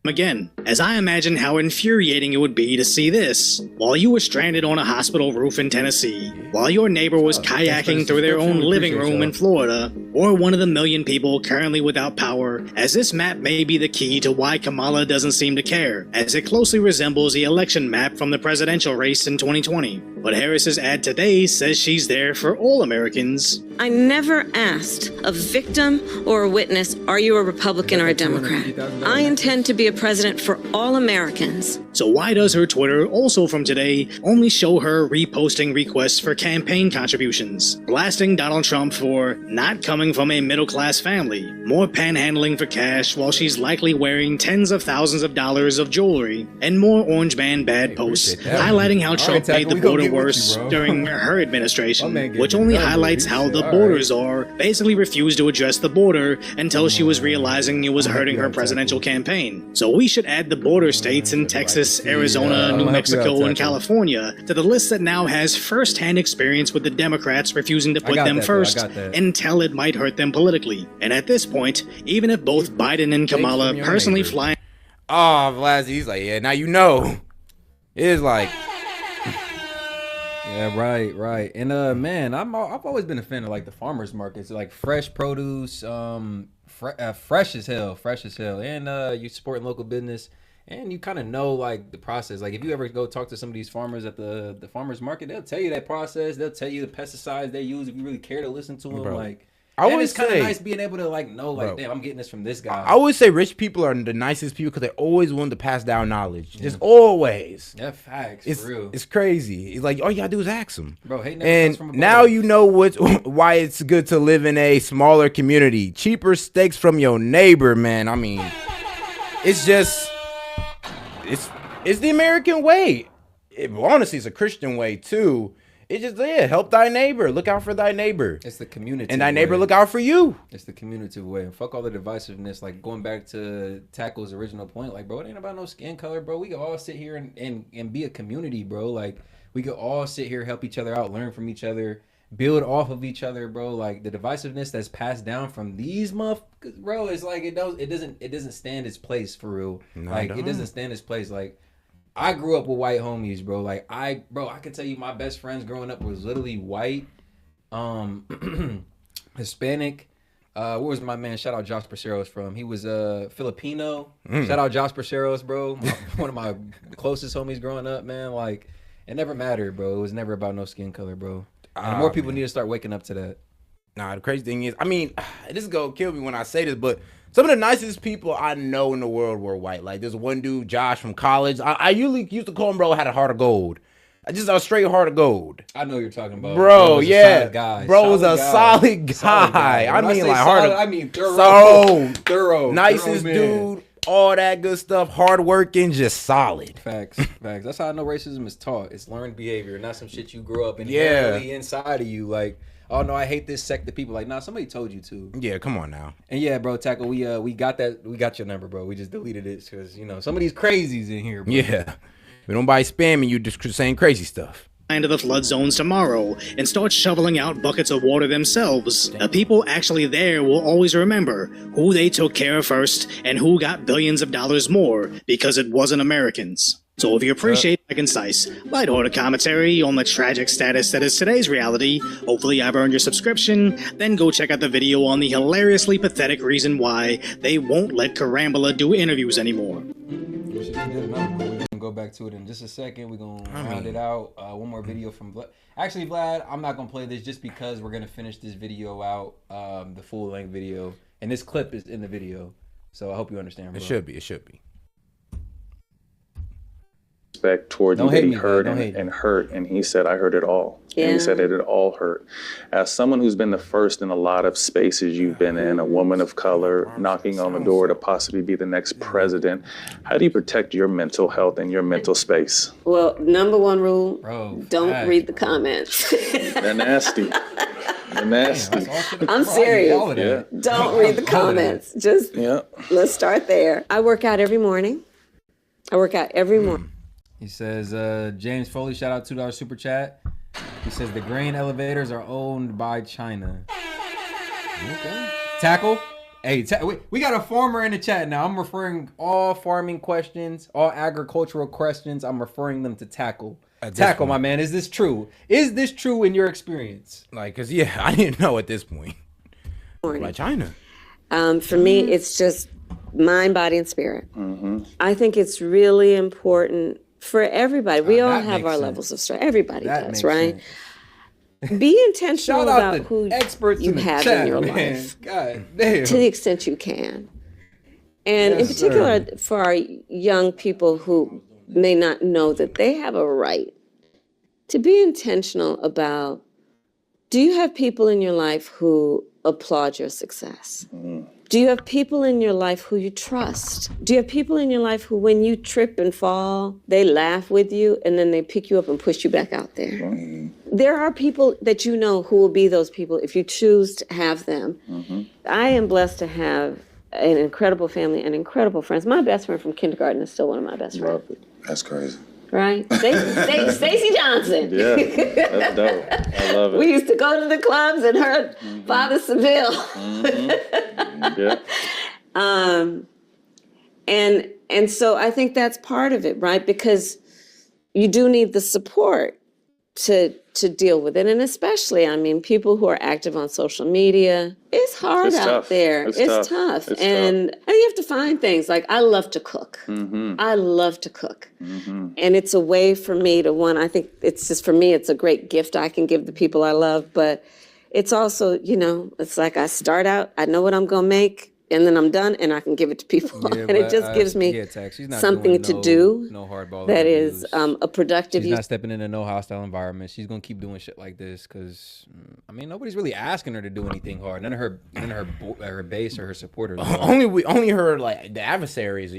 S7: Again, as I imagine how infuriating it would be to see this, while you were stranded on a hospital roof in Tennessee, while your neighbor was kayaking through their own living room in Florida, or one of the million people currently without power, as this map may be the key to why Kamala doesn't seem to care, as it closely resembles the election map from the presidential race in 2020. But Harris's ad today says she's there for all Americans.
S1: I never asked a victim or a witness, are you a Republican or a Democrat? I intend to be a president for all Americans.
S7: So why does her Twitter, also from today, only show her reposting requests for campaign contributions, blasting Donald Trump for not coming from a middle-class family, more panhandling for cash while she's likely wearing tens of thousands of dollars of jewelry, and more Orange Man bad posts, highlighting how Trump made the border worse during her administration, which only highlights how the borders are, basically refused to address the border until she was realizing it was hurting her presidential campaign. So we should add the border states in Texas, Arizona, New Mexico, and California to the list that now has first-hand experience with the Democrats refusing to put them first until it might hurt them politically. And at this point, even if both Biden and Kamala personally fly...
S3: Oh, Vladzy, he's like, yeah, now you know. It's like...
S4: Yeah, right. And man, I've always been a fan of like the farmers markets, like fresh produce, fresh as hell, and you supporting local business, and you kind of know like the process. Like if you ever go talk to some of these farmers at the farmers market, they'll tell you that process. They'll tell you the pesticides they use if you really care to listen to them.
S3: Bro.
S4: Like.
S3: I
S4: And
S3: would
S4: it's kind of
S3: say-
S4: nice being able to like know like, damn, I'm getting this from this guy.
S3: I always say rich people are the nicest people because they always want to pass down knowledge. Just always.
S4: Yeah, facts.
S3: It's
S4: For real.
S3: It's crazy. It's like all you gotta do is ask them.
S4: Bro, hate never comes from
S3: And
S4: above.
S3: now you know why it's good to live in a smaller community. Cheaper steaks from your neighbor, man. I mean, it's just it's the American way. Honestly, it's a Christian way too. It's just help thy neighbor. Look out for thy neighbor.
S4: It's the community.
S3: And thy neighbor look out for you.
S4: It's the community way. And fuck all the divisiveness. Like going back to Tackle's original point, like, bro, it ain't about no skin color, bro. We can all sit here and be a community, bro. Like we could all sit here, help each other out, learn from each other, build off of each other, bro. Like the divisiveness that's passed down from these motherfuckers, bro, it's like it doesn't stand its place for real.
S3: No,
S4: like
S3: it
S4: it doesn't stand its place. Like I grew up with white homies, bro. Like I can tell you my best friends growing up was literally white, Hispanic. Where was my man? Shout out Josh Braceros from. He was Filipino. Shout out Josh Braceros, bro. One of my closest homies growing up, man. Like it never mattered, bro. It was never about no skin color, bro. And more people need to start waking up to that.
S3: Nah, the crazy thing is, I mean, this is gonna kill me when I say this, but some of the nicest people I know in the world were white. Like there's one dude, Josh from college. I usually used to call him, bro, had a heart of gold. Just a straight heart of gold.
S4: I know what you're talking about.
S3: Bro, yeah. Bro was
S4: Solid
S3: a solid guy. I
S4: When
S3: mean,
S4: say
S3: like
S4: solid,
S3: heart of
S4: I mean thorough. Thorough.
S3: Nicest
S4: man.
S3: dude, all that good stuff, hard working, just solid.
S4: Facts. That's how I know racism is taught. It's learned behavior, not some shit you grew up inherently inside of you. Like, oh no, I hate this sect of people. Like, nah, somebody told you to.
S3: Yeah, come on now.
S4: And yeah, bro, Tackle, we got your number, bro. We just deleted it because some of these crazies in here, bro.
S3: Yeah, we don't buy spamming you just saying crazy stuff.
S7: Into the flood zones tomorrow and start shoveling out buckets of water themselves. The people actually there will always remember who they took care of first and who got billions of dollars more because it wasn't Americans. So if you appreciate my concise, lighthearted commentary on the tragic status that is today's reality, hopefully I've earned your subscription, then go check out the video on the hilariously pathetic reason why they won't let Karambula do interviews anymore.
S4: We're gonna go back to it in just a second. We're gonna round it out. One more video from Vlad. Actually, Vlad, I'm not gonna play this just because we're gonna finish this video out, the full length video, and this clip is in the video. So I hope you understand, bro.
S3: It should be.
S5: disrespect toward you that he heard and hurt, and he said, I heard it all.
S1: Yeah.
S5: And he said it all hurt. As someone who's been the first in a lot of spaces you've been in, a woman of color, knocking on the door to possibly be the next president, how do you protect your mental health and your mental space?
S1: Well, number one rule, don't read the comments.
S5: They're nasty. They're nasty.
S1: I'm serious.
S5: Yeah.
S1: Don't read the comments. Just let's start there. I work out every morning.
S4: He says, James Foley, shout out $2 super chat. He says the grain elevators are owned by China. Okay. Tackle. Hey, we got a farmer in the chat now. I'm referring all farming questions, all agricultural questions. I'm referring them to Tackle. Tackle, my man. Is this true? Is this true in your experience?
S3: Like, cause I didn't know at this point. By China.
S1: For me, it's just mind, body, and spirit. I think it's really important for everybody. We all have our levels of stress. Everybody does, right? Be intentional about who you have in your life.
S4: God damn.
S1: To the extent you can. And in particular, for our young people who may not know that they have a right to be intentional about, do you have people in your life who applaud your success? Do you have people in your life who you trust? Do you have people in your life who, when you trip and fall, they laugh with you and then they pick you up and push you back out there? There are people that you know who will be those people if you choose to have them. I am blessed to have an incredible family and incredible friends. My best friend from kindergarten is still one of my best friends.
S5: That's crazy.
S1: Right? Stacey Johnson.
S5: Yeah, that's dope. I love it.
S1: We used to go to the clubs and her father Seville. And so I think that's part of it, right? Because you do need the support to deal with it. And especially, I mean, people who are active on social media, it's hard out there. It's tough. And you have to find things. Like, I love to cook. I love to cook. And it's a way for me to, I think it's just, for me, it's a great gift I can give the people I love. But it's also, it's like I start out, I know what I'm going to make, and then I'm done, and I can give it to people. And it just gives me something to do that is a productive
S4: use.
S1: She's
S4: not stepping into no hostile environment. She's going to keep doing shit like this because, nobody's really asking her to do anything hard. None of her base or her supporters.
S3: Only her, like, the adversaries,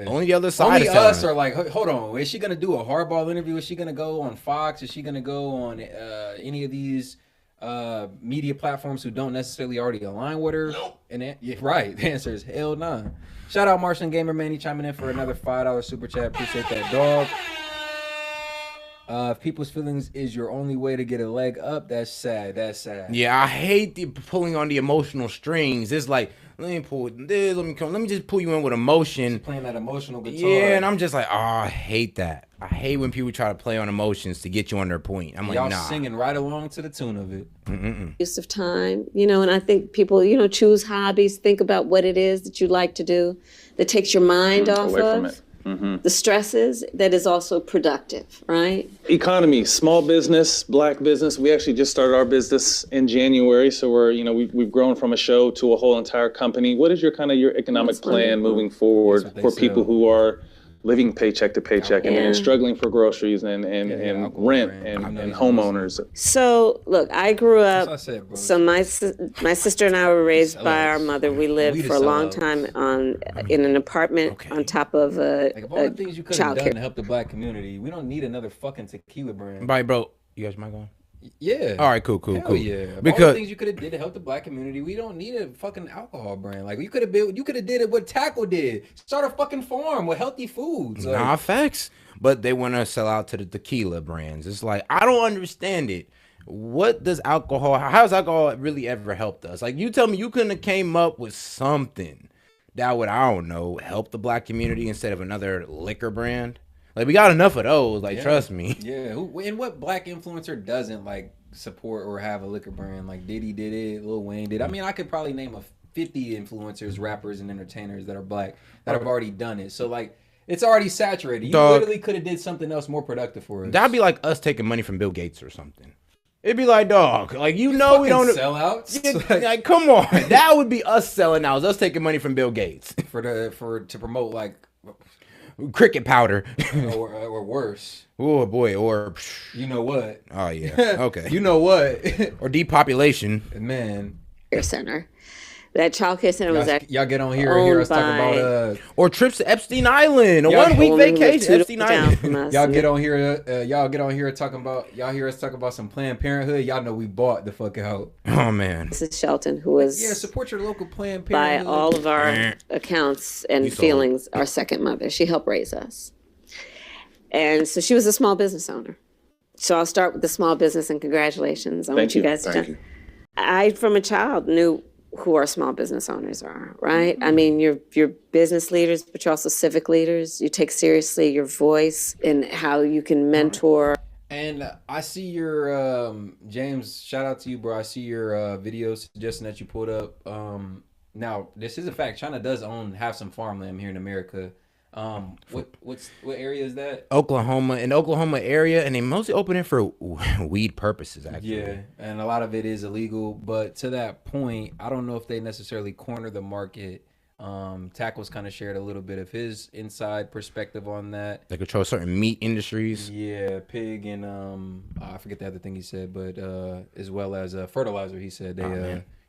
S3: Only the other side.
S4: Only us are like, hold on, is she going to do a hardball interview? Is she going to go on Fox? Is she going to go on any of these media platforms who don't necessarily already align with her? And right, the answer is hell no. Shout out Martian Gamer Man, he chiming in for another $5 super chat. Appreciate that, dog. If people's feelings is your only way to get a leg up, that's sad.
S3: Yeah, I hate the pulling on the emotional strings. It's like, let me pull this, let me just pull you in with emotion.
S4: Just playing that emotional guitar.
S3: Yeah, and I'm just like, I hate that. I hate when people try to play on emotions to get you on their point. I'm like,
S4: y'all
S3: nah.
S4: Singing right along to the tune of it.
S1: Use of time, and I think people, choose hobbies, think about what it is that you like to do that takes your mind off
S5: away
S1: of
S5: from it.
S1: the stresses, that is also productive, right?
S5: Economy, small business, black business. We actually just started our business in January, so we've grown from a show to a whole entire company. What is your your economic plan moving forward for people who are living paycheck to paycheck and then struggling for groceries and rent and homeowners?
S1: So look, I grew up. So my sister and I were raised by our mother. We lived for a long time in an apartment on top of a
S4: all the things you could have done to help the black community. We don't need another fucking tequila brand.
S3: Bye, bro. You guys mic on?
S4: Yeah.
S3: All right, cool.
S4: Yeah. Because all the things you could have did to help the black community, we don't need a fucking alcohol brand. Like, you could have did it what Tackle did. Start a fucking farm with healthy foods. Like,
S3: nah, facts. But they want to sell out to the tequila brands. It's like, I don't understand it. What does alcohol, how has alcohol really ever helped us? Like, you tell me you couldn't have came up with something that would, I don't know, help the black community instead of another liquor brand? Like, we got enough of those. Like, trust me.
S4: Yeah. And what black influencer doesn't support or have a liquor brand? Like, Diddy did it. Lil Wayne did. I mean, I could probably name 50 influencers, rappers, and entertainers that are black that have already done it. So it's already saturated. You literally could have did something else more productive for us.
S3: That'd be like us taking money from Bill Gates or something. It'd be like, dog, like, we don't
S4: sellouts.
S3: Yeah, like, come on, that would be us selling out. Us taking money from Bill Gates
S4: to promote
S3: cricket powder.
S4: or worse.
S3: Oh boy, or
S4: you know what?
S3: Oh yeah, okay.
S4: You know what?
S3: Or depopulation.
S4: Man.
S1: Center. That child care center was actually
S4: y'all get on here and hear us talk about
S3: or trips to Epstein Island, a 1 week vacation to Epstein Island.
S4: Y'all get on here talking about hear us talk about some Planned Parenthood. Y'all know we bought the fuck out.
S3: Oh man.
S1: Mrs. Shelton, who was
S4: support your local Planned Parenthood.
S1: By all of our accounts and feelings, our second mother. She helped raise us. And so she was a small business owner. So I'll start with the small business and congratulations on what you guys have done. I, from a child, knew who our small business owners are, right? I mean, you're business leaders, but you're also civic leaders. You take seriously your voice and how you can mentor.
S4: And I see your, James, shout out to you, bro. I see your video suggesting that you pulled up. Now, this is a fact. China does have some farmland here in America. What area is that?
S3: Oklahoma, in the Oklahoma area, and they mostly open it for weed purposes, actually.
S4: Yeah, and a lot of it is illegal. But to that point, I don't know if they necessarily corner the market. Tackle's kind of shared a little bit of his inside perspective on that.
S3: They control certain meat industries.
S4: Yeah, pig and I forget the other thing he said, but as well as fertilizer. He said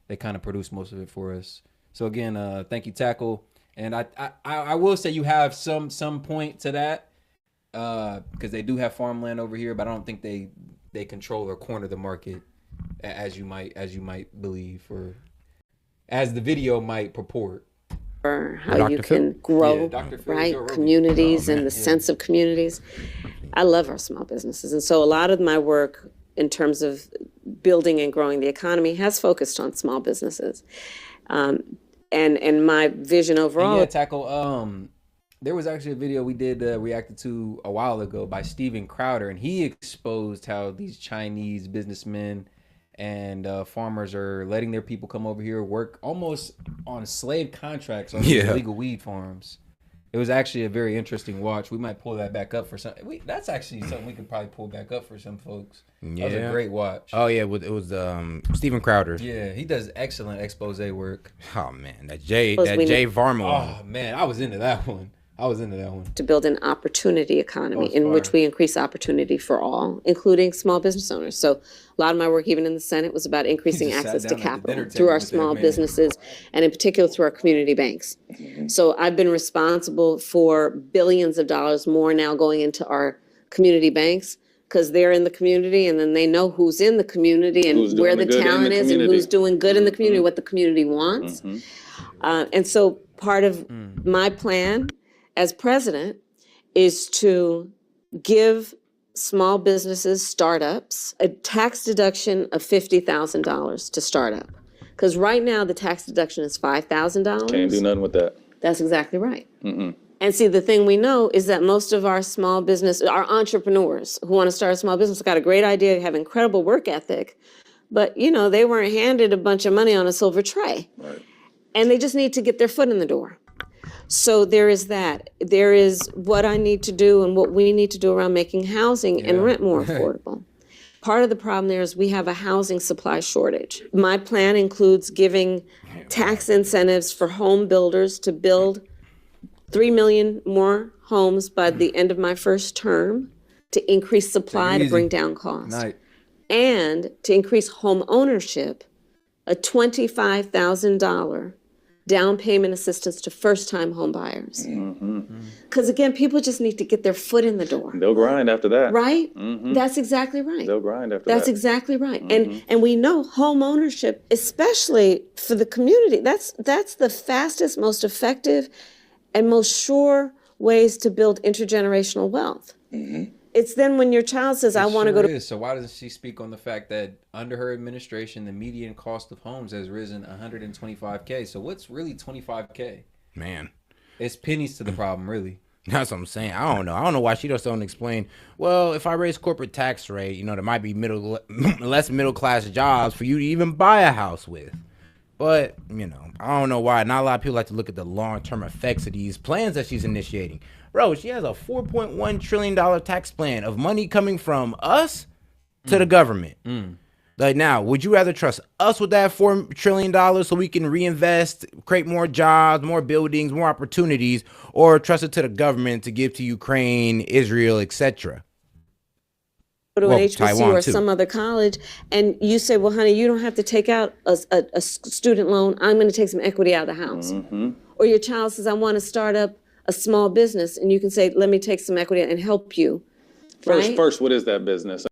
S4: they kind of produce most of it for us. So again, thank you, Tackle. And I will say you have some point to that because they do have farmland over here, but I don't think they control or corner the market as you might believe or as the video might purport.
S1: Or how you can grow, right? Communities and the sense of communities. I love our small businesses. And so a lot of my work in terms of building and growing the economy has focused on small businesses. And my vision overall.
S4: Yeah, Tackle. There was actually a video we did reacted to a while ago by Steven Crowder, and he exposed how these Chinese businessmen and farmers are letting their people come over here work almost on slave contracts on these illegal weed farms. It was actually a very interesting watch. We might pull that back up for some. That's actually something we could probably pull back up for some folks. Yeah. That was a great watch.
S3: Oh yeah, it was Steven Crowder.
S4: Yeah, he does excellent expose work.
S3: Oh man, that Jay Varma.
S4: Oh man, I was into that one.
S1: To build an opportunity economy in which we increase opportunity for all, including small business owners. So a lot of my work, even in the Senate, was about increasing access to capital through our small businesses and in particular through our community banks. So I've been responsible for billions of dollars more now going into our community banks because they're in the community and then they know who's in the community and where the talent is and who's doing good in the community, what the community wants. And so part of my plan as president is to give small businesses, startups, a tax deduction of $50,000 to start up. Because right now the tax deduction is $5,000.
S5: Can't do nothing with that.
S1: That's exactly right. And see, the thing we know is that most of our small business, our entrepreneurs who want to start a small business got a great idea, have incredible work ethic, but they weren't handed a bunch of money on a silver tray.
S5: Right.
S1: And they just need to get their foot in the door. So there is that. There is what I need to do and what we need to do around making housing and rent more affordable. Part of the problem there is we have a housing supply shortage. My plan includes giving tax incentives for home builders to build 3 million more homes by the end of my first term to increase supply to bring down costs. And to increase home ownership, a $25,000 down payment assistance to first-time home buyers. Because again, people just need to get their foot in the door.
S5: They'll grind after that.
S1: Right? That's exactly right.
S5: They'll grind after that.
S1: That's exactly right. And we know home ownership, especially for the community, that's the fastest, most effective, and most sure ways to build intergenerational wealth. It's then when your child says, I want to go to...
S4: So why doesn't she speak on the fact that under her administration, the median cost of homes has risen $125K? So what's really $25K?
S3: Man.
S4: It's pennies to the problem, really.
S3: That's what I'm saying. I don't know why she just don't explain, well, if I raise corporate tax rate, there might be less middle class jobs for you to even buy a house with. But, I don't know why. Not a lot of people like to look at the long-term effects of these plans that she's initiating. Bro, she has a $4.1 trillion tax plan of money coming from us to the government. Like now, would you rather trust us with that $4 trillion so we can reinvest, create more jobs, more buildings, more opportunities, or trust it to the government to give to Ukraine, Israel, etc.?
S1: Go to an HBCU or some other college, and you say, well, honey, you don't have to take out a student loan. I'm going to take some equity out of the house. Or your child says, I want to start up a small business, and you can say, let me take some equity and help you.
S5: First, what is that business?